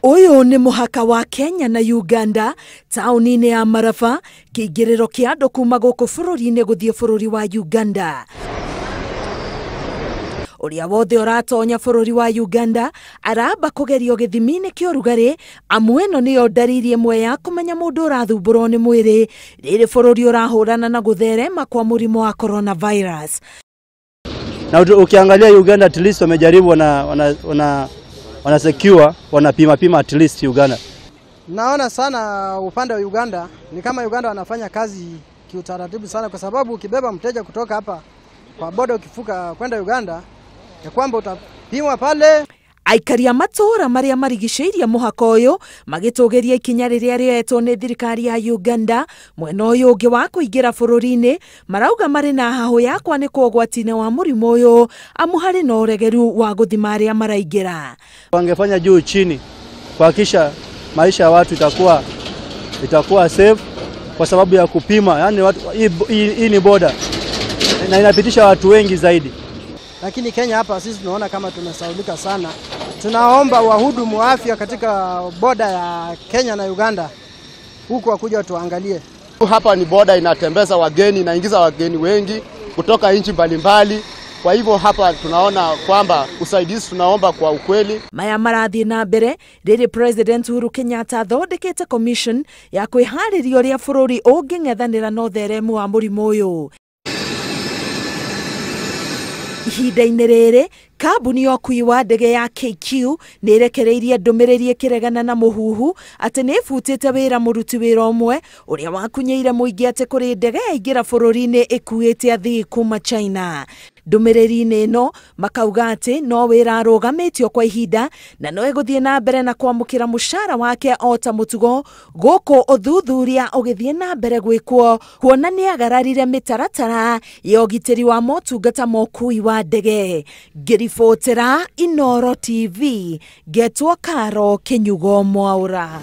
Uyu ni muhaka wa Kenya na Uganda, tauni-ini ya Malaba, kiingiriro kia andu kuuma guku bururi-ini guthie bururi wa Uganda. Uria wothe uratonya bururi wa Uganda aramba kugerio githimi nikio urugari, amu ino niyo ndariri imwe ya kumenya mundu urathumburwo ni mwiri riri bururi urahurana na gutherema kwa murimu wa coronavirus. Na ukiangalia Uganda at least wamejaribu wana secure, wanapima at least Uganda. Naona sana upande wa Uganda ni kama Uganda wanafanya kazi kiutaratibu sana, kwa sababu ukibeba mteja kutoka hapa kwa boda ukifuka kwenda Uganda ya kwamba utapimwa pale. Aikari a matura maria marigiceirie muhaka uyu magitugeria ikinya riria rioetwo ni thirikari ya Uganda mwena uyu ungi wa kuingira bururi-ini, marauga mari na hahu ya kwanikwo ugwati-ini wa murimu uyu, amu hari na uregeru wa guthima aria maraingira. Wangefanya juu chini kuhakikisha maisha ya watu itakuwa safe kwa sababu ya kupima, yani watu hii ni boda na inapitisha watu wengi zaidi. Lakini Kenya hapa sisi tunaona kama tumesaulika sana. Tunaomba wahudumu wa afya katika boda ya Kenya na Uganda huku wakuja tuangalie. Hapa ni boda inatembeza wageni, inaingiza wageni wengi kutoka nchi mbalimbali. Kwa hivyo hapa tunaona kwamba usaidizi tunaomba kwa ukweli. Maya marathie na mbere riri President Uhuru Kenyatta athondekete commission ya kwihariria uria bururi unging'ethanira na utheremu wa murimu uyu. Ihinda-ini riri kambuni ya ukui wa ndege ya KQ nirekereirie ndumiriri ikiregana na muhuhu ati ni ifutite wira muruti wira umwe uria wakunyeire muingi ati kuri ndege yaingira bururi-ini ikuite athii kuuma China. Ndumiriri-ini ino makiuga ati no wira arugamitio kwa ihinda na no iguthie na mbere na kwamukira mushara wake ota mutugo guku uthuthuria ugithie na mbere gwikwo kuona ni agararire mitaratara ya ugitiri wa motungata ma ukui wa ndege. Ngiribotera Inooro TV, getwo Karo Kinyugo Mwaura.